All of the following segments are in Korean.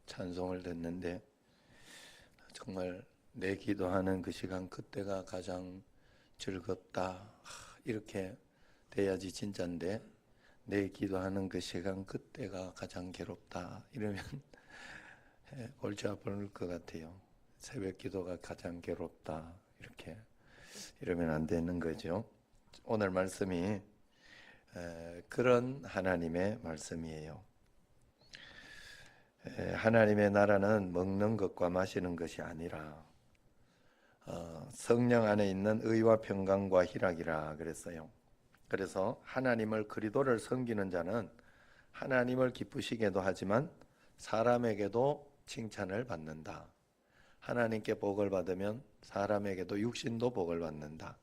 찬송을 듣는데 정말 내 기도하는 그 시간 그때가 가장 즐겁다 이렇게 돼야지 진짜인데 내 기도하는 그 시간 그때가 가장 괴롭다 이러면 골치 아플 것 같아요. 새벽 기도가 가장 괴롭다 이렇게 이러면 안 되는 거죠. 오늘 말씀이 그런 하나님의 말씀이에요. 하나님의 나라는 먹는 것과 마시는 것이 아니라 성령 안에 있는 의와 평강과 희락이라 그랬어요. 그래서 하나님을 그리스도를 섬기는 자는 하나님을 기쁘시게도 하지만 사람에게도 칭찬을 받는다. 하나님께 복을 받으면 사람에게도 육신도 복을 받는다.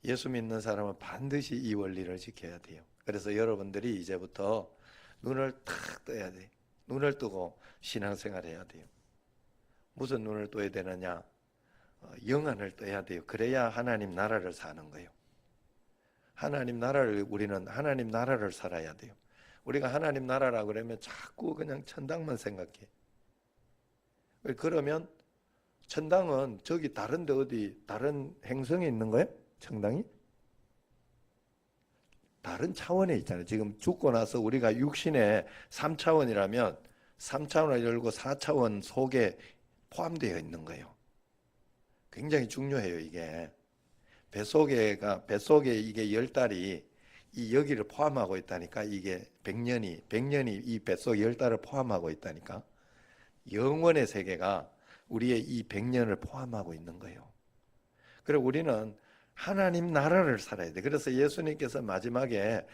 예수 믿는 사람은 반드시 이 원리를 지켜야 돼요. 그래서 여러분들이 이제부터 눈을 탁 떠야 돼. 눈을 뜨고 신앙생활 해야 돼요. 무슨 눈을 떠야 되느냐? 영안을 떠야 돼요. 그래야 하나님 나라를 사는 거예요. 우리는 하나님 나라를 살아야 돼요. 우리가 하나님 나라라 그러면 자꾸 그냥 천당만 생각해. 그러면 천당은 저기 다른데 어디 다른 행성에 있는 거예요? 천당이? 다른 차원에 있잖아요. 지금 죽고 나서 우리가 육신의 3차원이라면 3차원을 열고 4차원 속에 포함되어 있는 거예요. 굉장히 중요해요, 이게. 뱃속에 이게 10달이 이 여기를 포함하고 있다니까. 이게 100년이 이 뱃속 10달을 포함하고 있다니까. 영원의 세계가 우리의 이 100년을 포함하고 있는 거예요. 그리고 우리는 하나님 나라를 살아야 돼. 그래서 예수님께서 마지막에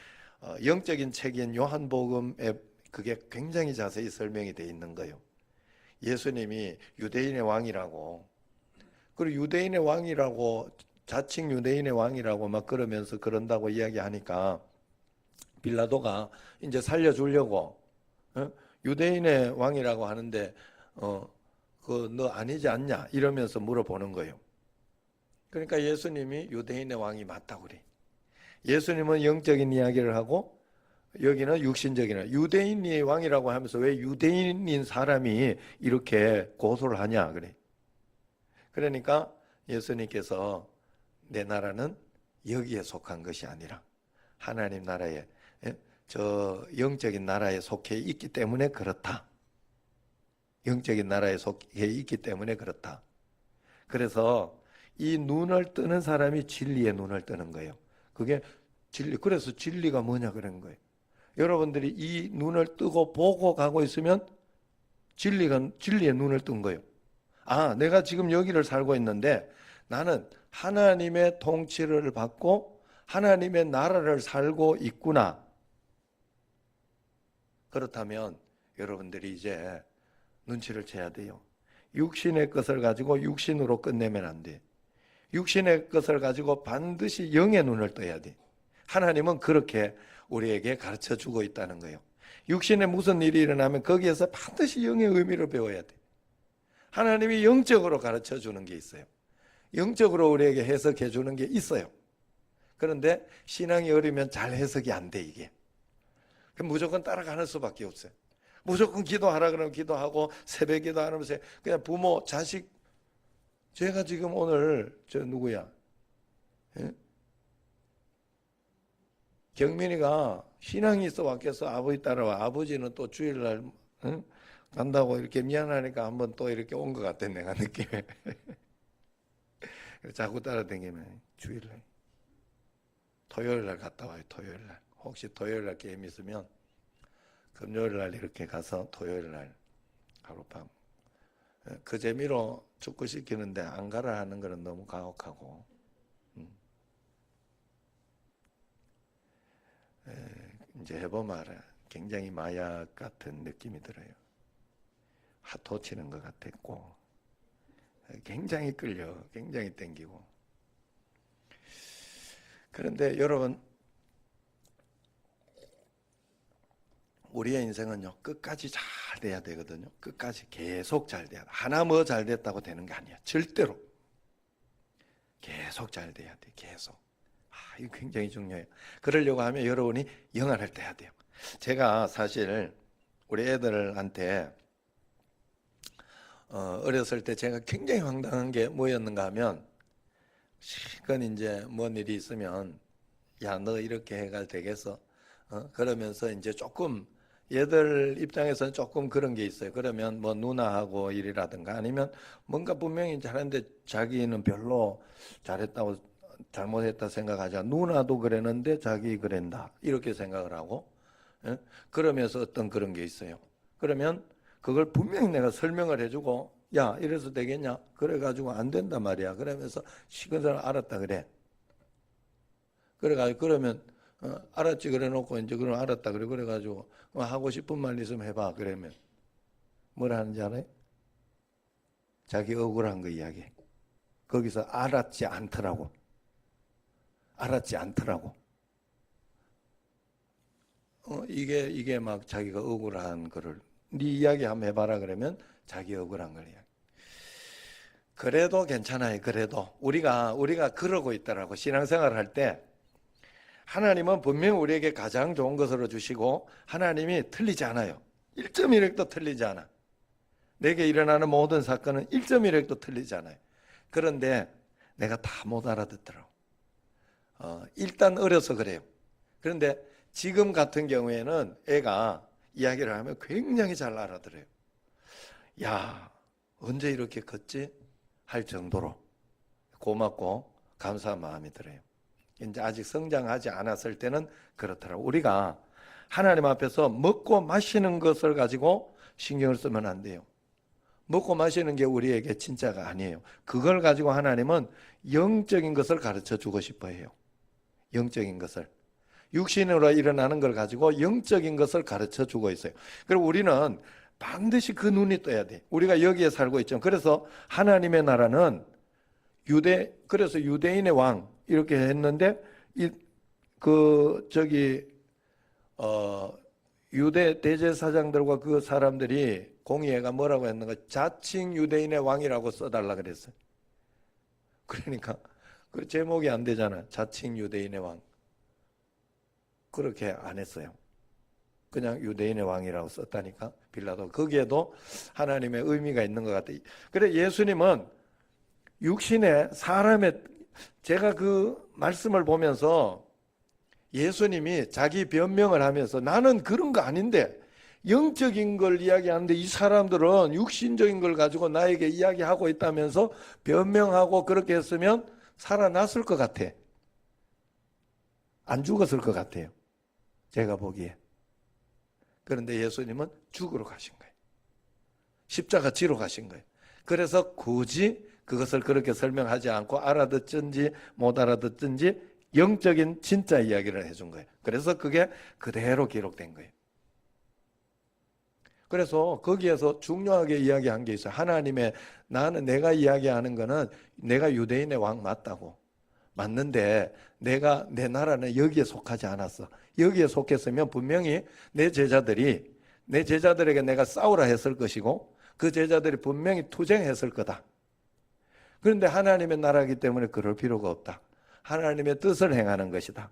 영적인 책인 요한복음에 그게 굉장히 자세히 설명이 되어 있는 거예요. 예수님이 유대인의 왕이라고, 그리고 유대인의 왕이라고 자칭 유대인의 왕이라고 막 그러면서 그런다고 이야기하니까 빌라도가 이제 살려주려고 유대인의 왕이라고 하는데 그 너 아니지 않냐 이러면서 물어보는 거예요. 그러니까 예수님이 유대인의 왕이 맞다고 그래. 예수님은 영적인 이야기를 하고 여기는 육신적인 유대인의 왕이라고 하면서 왜 유대인인 사람이 이렇게 고소를 하냐 그래. 그러니까 예수님께서 내 나라는 여기에 속한 것이 아니라 하나님 나라에 저 영적인 나라에 속해 있기 때문에 그렇다. 영적인 나라에 속해 있기 때문에 그렇다. 그래서 이 눈을 뜨는 사람이 진리의 눈을 뜨는 거예요. 그게 진리. 그래서 진리가 뭐냐 그런 거예요. 여러분들이 이 눈을 뜨고 보고 가고 있으면 진리의 눈을 뜬 거예요. 아, 내가 지금 여기를 살고 있는데 나는 하나님의 통치를 받고 하나님의 나라를 살고 있구나. 그렇다면 여러분들이 이제 눈치를 채야 돼요. 육신의 것을 가지고 육신으로 끝내면 안 돼. 육신의 것을 가지고 반드시 영의 눈을 떠야 돼. 하나님은 그렇게 우리에게 가르쳐 주고 있다는 거예요. 육신에 무슨 일이 일어나면 거기에서 반드시 영의 의미를 배워야 돼. 하나님이 영적으로 가르쳐 주는 게 있어요. 영적으로 우리에게 해석해 주는 게 있어요. 그런데 신앙이 어리면 잘 해석이 안 돼, 이게. 그럼 무조건 따라가는 수밖에 없어요. 무조건 기도하라 그러면 기도하고 새벽 기도하면서 그냥 부모, 자식. 제가 지금 오늘 누구야? 예? 경민이가 신앙이 있어 왔겠어. 아버지 따라와. 아버지는 또 주일날 간다고 이렇게 미안하니까 한번 또 이렇게 온 것 같아, 내가 느낌에. 자꾸 따라다니면 주일날 토요일날 갔다 와요. 토요일날 혹시 토요일날 게임 있으면 금요일날 이렇게 가서 토요일날 하룻밤 그 재미로 축구 시키는데 안 가라 하는 거는 너무 가혹하고 이제 해보면 알아. 굉장히 마약 같은 느낌이 들어요. 핫도 치는 것 같았고 굉장히 끌려, 굉장히 땡기고. 그런데 여러분, 우리의 인생은요 끝까지 잘 돼야 되거든요. 끝까지 계속 잘 돼야 돼. 하나 뭐 잘 됐다고 되는 게 아니야. 절대로 계속 잘 돼야 돼. 계속. 이거 굉장히 중요해요. 그러려고 하면 여러분이 영안을 떼야 돼요. 제가 사실 우리 애들한테 어렸을 때 제가 굉장히 황당한 게 뭐였는가 하면, 실컷 이제 뭔 일이 있으면 야, 너 이렇게 해가 되겠어? 그러면서 이제 조금 얘들 입장에서는 조금 그런 게 있어요. 그러면 뭐 누나하고 일이라든가 아니면 뭔가 분명히 잘했는데 자기는 별로 잘했다고 잘못했다 생각하지 않아. 누나도 그랬는데 자기 그랬다 이렇게 생각을 하고, 예? 그러면서 어떤 그런 게 있어요. 그러면 그걸 분명히 내가 설명을 해주고, 야, 이래서 되겠냐? 그래가지고 안 된단 말이야. 그러면서 식은 사람 알았다 그래. 그래가지고 그러면 알았지 그래 놓고 이제 그럼 알았다 그래. 그래가지고 하고 싶은 말 있으면 해봐. 그러면 뭐라 하는지 알아요? 자기 억울한 거 이야기해. 거기서 알았지 않더라고. 알았지 않더라고. 이게 막 자기가 억울한 거를 네 이야기 한번 해봐라 그러면 자기 억울한 걸 이야기. 그래도 괜찮아요. 그래도 우리가 그러고 있더라고. 신앙생활 할 때 하나님은 분명 우리에게 가장 좋은 것으로 주시고 하나님이 틀리지 않아요. 1.1핵도 틀리지 않아. 내게 일어나는 모든 사건은 1.1핵도 틀리지 않아요. 그런데 내가 다 못 알아듣더라고. 일단 어려서 그래요. 그런데 지금 같은 경우에는 애가 이야기를 하면 굉장히 잘 알아들어요. 야, 언제 이렇게 컸지? 할 정도로 고맙고 감사한 마음이 들어요. 이제 아직 성장하지 않았을 때는 그렇더라고. 우리가 하나님 앞에서 먹고 마시는 것을 가지고 신경을 쓰면 안 돼요. 먹고 마시는 게 우리에게 진짜가 아니에요. 그걸 가지고 하나님은 영적인 것을 가르쳐 주고 싶어 해요. 영적인 것을. 육신으로 일어나는 걸 가지고 영적인 것을 가르쳐 주고 있어요. 그리고 우리는 반드시 그 눈이 떠야 돼. 우리가 여기에 살고 있죠. 그래서 하나님의 나라는 그래서 유대인의 왕 이렇게 했는데 유대 대제사장들과 그 사람들이 공의회가 뭐라고 했는가? 자칭 유대인의 왕이라고 써달라 그랬어요. 그러니까 그 제목이 안 되잖아. 자칭 유대인의 왕. 그렇게 안 했어요. 그냥 유대인의 왕이라고 썼다니까. 빌라도 거기에도 하나님의 의미가 있는 것 같아요. 그래 예수님은 육신의 사람의 제가 그 말씀을 보면서 예수님이 자기 변명을 하면서 나는 그런 거 아닌데 영적인 걸 이야기하는데 이 사람들은 육신적인 걸 가지고 나에게 이야기하고 있다면서 변명하고 그렇게 했으면 살아났을 것 같아. 안 죽었을 것 같아요. 제가 보기에. 그런데 예수님은 죽으러 가신 거예요. 십자가 지러 가신 거예요. 그래서 굳이 그것을 그렇게 설명하지 않고 알아듣든지 못 알아듣든지 영적인 진짜 이야기를 해준 거예요. 그래서 그게 그대로 기록된 거예요. 그래서 거기에서 중요하게 이야기한 게 있어요. 내가 이야기하는 거는 내가 유대인의 왕 맞다고. 맞는데 내 나라는 여기에 속하지 않았어. 여기에 속했으면 분명히 내 제자들에게 내가 싸우라 했을 것이고 그 제자들이 분명히 투쟁했을 거다. 그런데 하나님의 나라이기 때문에 그럴 필요가 없다. 하나님의 뜻을 행하는 것이다.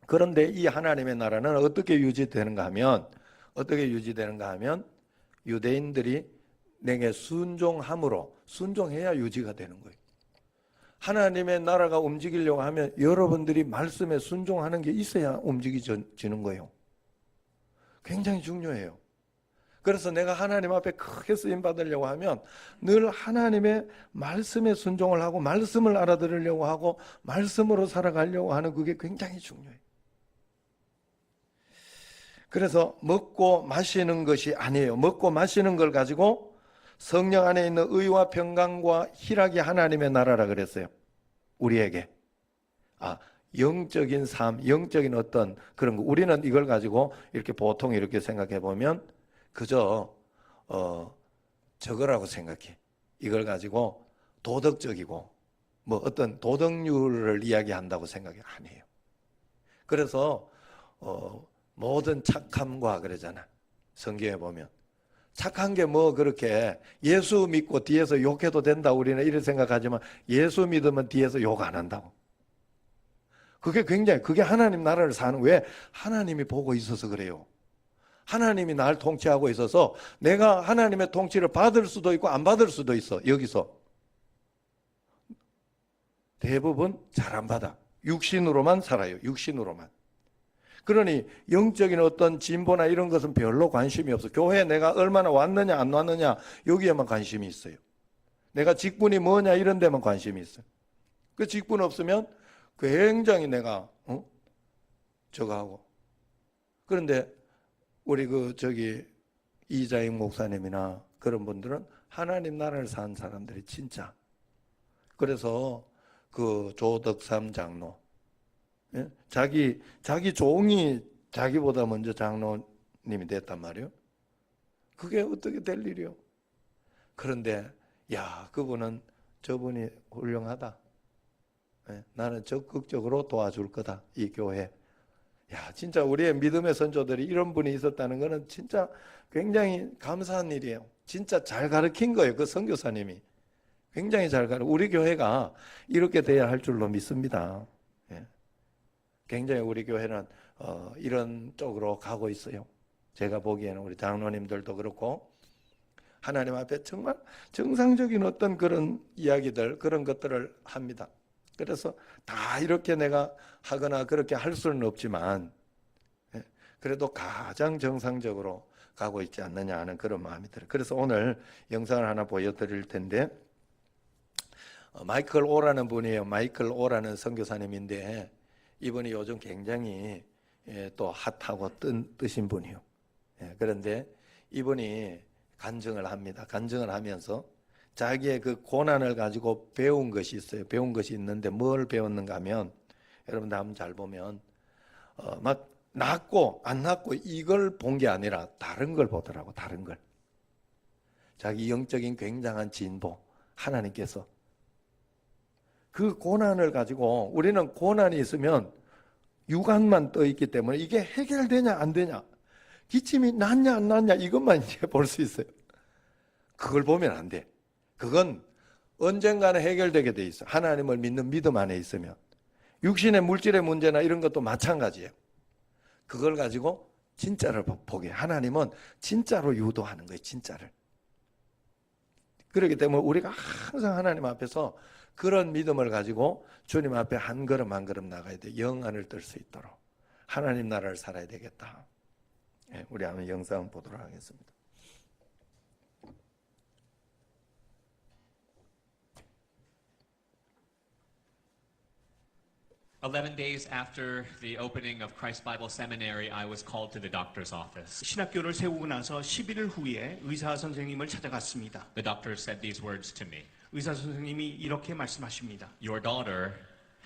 그런데 이 하나님의 나라는 어떻게 유지되는가 하면 유대인들이 내게 순종해야 유지가 되는 거예요. 하나님의 나라가 움직이려고 하면 여러분들이 말씀에 순종하는 게 있어야 움직이지는 거예요. 굉장히 중요해요. 그래서 내가 하나님 앞에 크게 쓰임 받으려고 하면 늘 하나님의 말씀에 순종을 하고 말씀을 알아들으려고 하고 말씀으로 살아가려고 하는 그게 굉장히 중요해요. 그래서 먹고 마시는 것이 아니에요. 먹고 마시는 걸 가지고 성령 안에 있는 의와 평강과 희락이 하나님의 나라라 그랬어요. 우리에게. 영적인 삶, 영적인 어떤 그런 거. 우리는 이걸 가지고 이렇게 보통 이렇게 생각해 보면 그저 저거라고 생각해. 이걸 가지고 도덕적이고 뭐 어떤 도덕률을 이야기한다고 생각이 아니에요. 그래서 모든 착함과 그러잖아. 성경에 보면 착한 게 뭐 그렇게 예수 믿고 뒤에서 욕해도 된다 우리는 이런 생각하지만 예수 믿으면 뒤에서 욕 안 한다고. 그게 하나님 나라를 사는 왜 하나님이 보고 있어서 그래요. 하나님이 날 통치하고 있어서 내가 하나님의 통치를 받을 수도 있고 안 받을 수도 있어. 여기서 대부분 잘 안 받아. 육신으로만 살아요. 육신으로만. 그러니 영적인 어떤 진보나 이런 것은 별로 관심이 없어. 교회에 내가 얼마나 왔느냐 안 왔느냐 여기에만 관심이 있어요. 내가 직분이 뭐냐 이런 데만 관심이 있어요. 그 직분 없으면 굉장히 내가 저거 하고. 그런데 우리 이자익 목사님이나 그런 분들은 하나님 나라를 사는 사람들이 진짜. 그래서 그 조덕삼 장로, 예? 자기 종이 자기보다 먼저 장로님이 됐단 말이에요. 그게 어떻게 될 일이요? 그런데 그분은 저분이 훌륭하다. 예? 나는 적극적으로 도와줄 거다. 이 교회. 진짜 우리의 믿음의 선조들이 이런 분이 있었다는 것은 진짜 굉장히 감사한 일이에요. 진짜 잘 가르친 거예요. 그 선교사님이. 굉장히 잘 가르쳐. 우리 교회가 이렇게 돼야 할 줄로 믿습니다. 예. 굉장히 우리 교회는 이런 쪽으로 가고 있어요. 제가 보기에는 우리 장로님들도 그렇고 하나님 앞에 정말 정상적인 어떤 그런 이야기들 그런 것들을 합니다. 그래서 다 이렇게 내가 하거나 그렇게 할 수는 없지만 그래도 가장 정상적으로 가고 있지 않느냐 하는 그런 마음이 들어요. 그래서 오늘 영상을 하나 보여드릴 텐데 마이클 오라는 분이에요. 마이클 오라는 선교사님인데 이분이 요즘 굉장히 또 핫하고 뜨신 분이에요. 그런데 이분이 간증을 합니다. 간증을 하면서 자기의 그 고난을 가지고 배운 것이 있어요. 배운 것이 있는데 뭘 배웠는가 하면 여러분들 한번 잘 보면 막 낫고 안 낫고 이걸 본 게 아니라 다른 걸 보더라고. 다른 걸. 자기 영적인 굉장한 진보 하나님께서 그 고난을 가지고 우리는 고난이 있으면 육안만 떠 있기 때문에 이게 해결되냐 안 되냐 기침이 낫냐 안 낫냐 이것만 이제 볼 수 있어요. 그걸 보면 안 돼. 그건 언젠가는 해결되게 돼 있어. 하나님을 믿는 믿음 안에 있으면. 육신의 물질의 문제나 이런 것도 마찬가지예요. 그걸 가지고 진짜를 보게. 하나님은 진짜로 유도하는 거예요. 진짜를. 그렇기 때문에 우리가 항상 하나님 앞에서 그런 믿음을 가지고 주님 앞에 한 걸음 한 걸음 나가야 돼. 영안을 뜰 수 있도록. 하나님 나라를 살아야 되겠다. 우리 한번 영상 보도록 하겠습니다. 11 days after the opening of Christ Bible Seminary, I was called to the doctor's office. 신학교를 세우고 나서 11일 후에 의사 선생님을 찾아갔습니다. The doctor said these words to me. 의사 선생님이 이렇게 말씀하십니다. Your daughter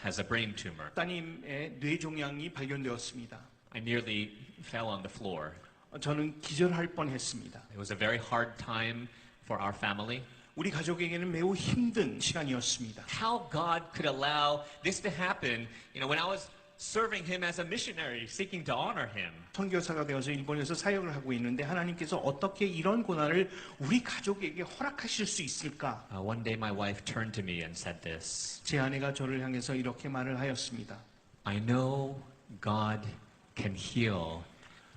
has a brain tumor. 따님의 뇌종양이 발견되었습니다. I nearly fell on the floor. 저는 기절할 뻔했습니다. It was a very hard time for our family. 우리 가족에게는 매우 힘든 시간이었습니다. How God could allow this to happen, when I was serving Him as a missionary, seeking to honor Him. 선교사가 되어서 일본에서 사역을 하고 있는데 하나님께서 어떻게 이런 고난을 우리 가족에게 허락하실 수 있을까? One day my wife turned to me and said this. 제 아내가 저를 향해서 이렇게 말을 하였습니다. I know God can heal,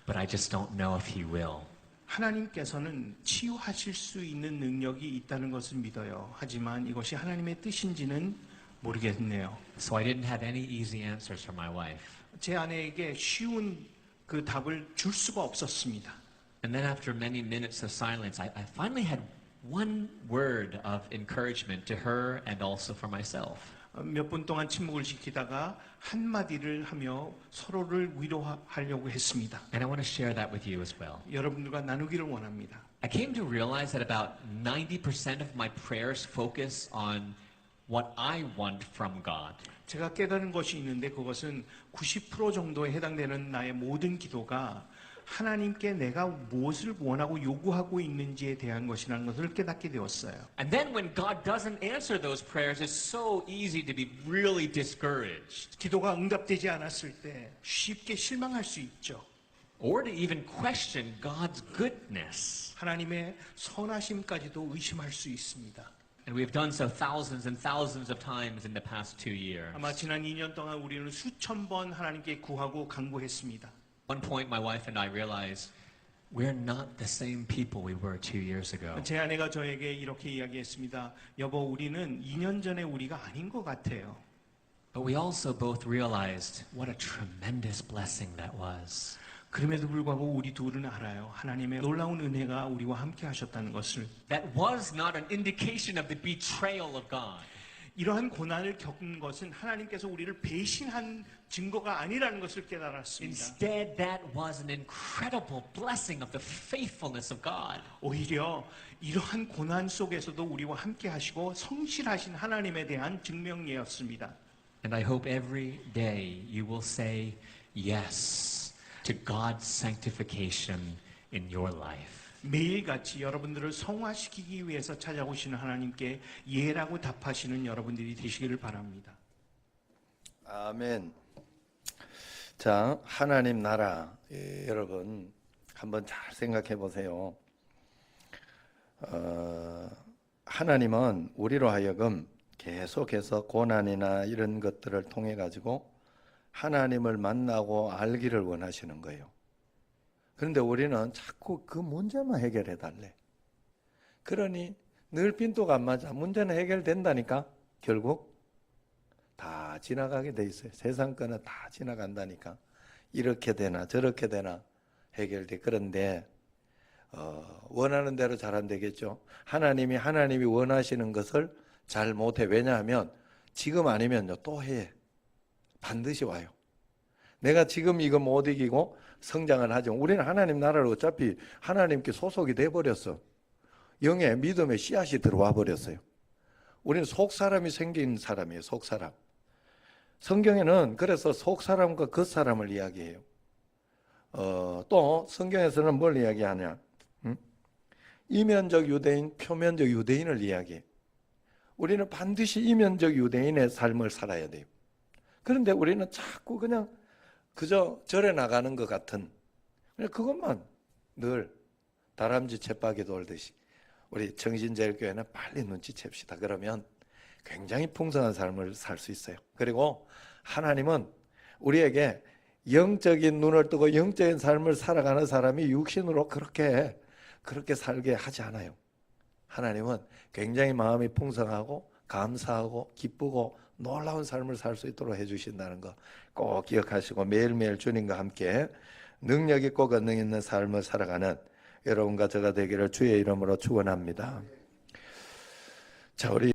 but I just don't know if He will. 하나님께서는 치유하실 수 있는 능력이 있다는 것을 믿어요. 하지만 이것이 하나님의 뜻인지는 모르겠네요. So I didn't have any easy answers for my wife. 제 아내에게 쉬운 그 답을 줄 수가 없었습니다. And then after many minutes of silence, I finally had one word of encouragement to her and also for myself. 몇 분 동안 침묵을 지키다가 한마디를 하며 서로를 위로하려고 했습니다. And I want to share that with you as well. 여러분들과 나누기를 원합니다. I came to realize that about 90% of my prayers focus on what I want from God. 제가 깨달은 것이 있는데 그것은 90% 정도에 해당되는 나의 모든 기도가 하나님께 내가 무엇을 원하고 요구하고 있는지에 대한 것이라는 것을 깨닫게 되었어요. And then when God doesn't answer those prayers, it's so easy to be really discouraged. 기도가 응답되지 않았을 때 쉽게 실망할 수 있죠. Or to even question God's goodness. 하나님의 선하심까지도 의심할 수 있습니다. And we've done so thousands and thousands of times in the past 2 years. 아마 지난 2년 동안 우리는 수천 번 하나님께 구하고 간구했습니다. At one point, my wife and I realized we're not the same people we were 2 years ago. 제 아내가 저에게 이렇게 이야기했습니다. 여보, 우리는 2년 전에 우리가 아닌 것 같아요. But we also both realized what a tremendous blessing that was. 그럼에도 불구하고 우리 둘은 알아요. 하나님의 놀라운 은혜가 우리와 함께 하셨다는 것을. That was not an indication of the betrayal of God. 이러한 고난을 겪은 것은 하나님께서 우리를 배신한 증거가 아니라는 것을 깨달았습니다. Instead, that was an incredible blessing of the faithfulness of God. 오히려 이러한 고난 속에서도 우리와 함께 하시고 성실하신 하나님에 대한 증명이었습니다. And I hope every day you will say yes to God's sanctification in your life. 매일같이 여러분들을 성화시키기 위해서 찾아오시는 하나님께 예라고 답하시는 여러분들이 되시기를 바랍니다. 아멘. 자, 하나님 나라, 여러분 한번 잘 생각해 보세요. 하나님은 우리로 하여금 계속해서 고난이나 이런 것들을 통해 가지고 하나님을 만나고 알기를 원하시는 거예요. 그런데 우리는 자꾸 그 문제만 해결해 달래. 그러니 늘 빈도가 안 맞아. 문제는 해결된다니까. 결국 다 지나가게 돼 있어요. 세상 거는 다 지나간다니까. 이렇게 되나 저렇게 되나 해결돼. 그런데 원하는 대로 잘 안 되겠죠. 하나님이 원하시는 것을 잘 못해. 왜냐하면 지금 아니면요 또 해. 반드시 와요. 내가 지금 이거 못 이기고 성장을 하죠. 우리는 하나님 나라를 어차피 하나님께 소속이 돼버렸어. 영의 믿음의 씨앗이 들어와 버렸어요. 우리는 속사람이 생긴 사람이에요. 속사람. 성경에는 그래서 속사람과 겉사람을 이야기해요. 또 성경에서는 뭘 이야기하냐? 이면적 유대인, 표면적 유대인을 이야기해. 우리는 반드시 이면적 유대인의 삶을 살아야 돼요. 그런데 우리는 자꾸 그냥 그저 절에 나가는 것 같은 그냥 그것만 늘 다람쥐 쳇바퀴 돌듯이 우리 정신제일교회는 빨리 눈치챕시다. 그러면 굉장히 풍성한 삶을 살 수 있어요. 그리고 하나님은 우리에게 영적인 눈을 뜨고 영적인 삶을 살아가는 사람이 육신으로 그렇게 살게 하지 않아요. 하나님은 굉장히 마음이 풍성하고 감사하고 기쁘고 놀라운 삶을 살 수 있도록 해주신다는 거 꼭 기억하시고 매일매일 주님과 함께 능력 있고 권능 있는 삶을 살아가는 여러분과 저가 되기를 주의 이름으로 축원합니다. 자, 우리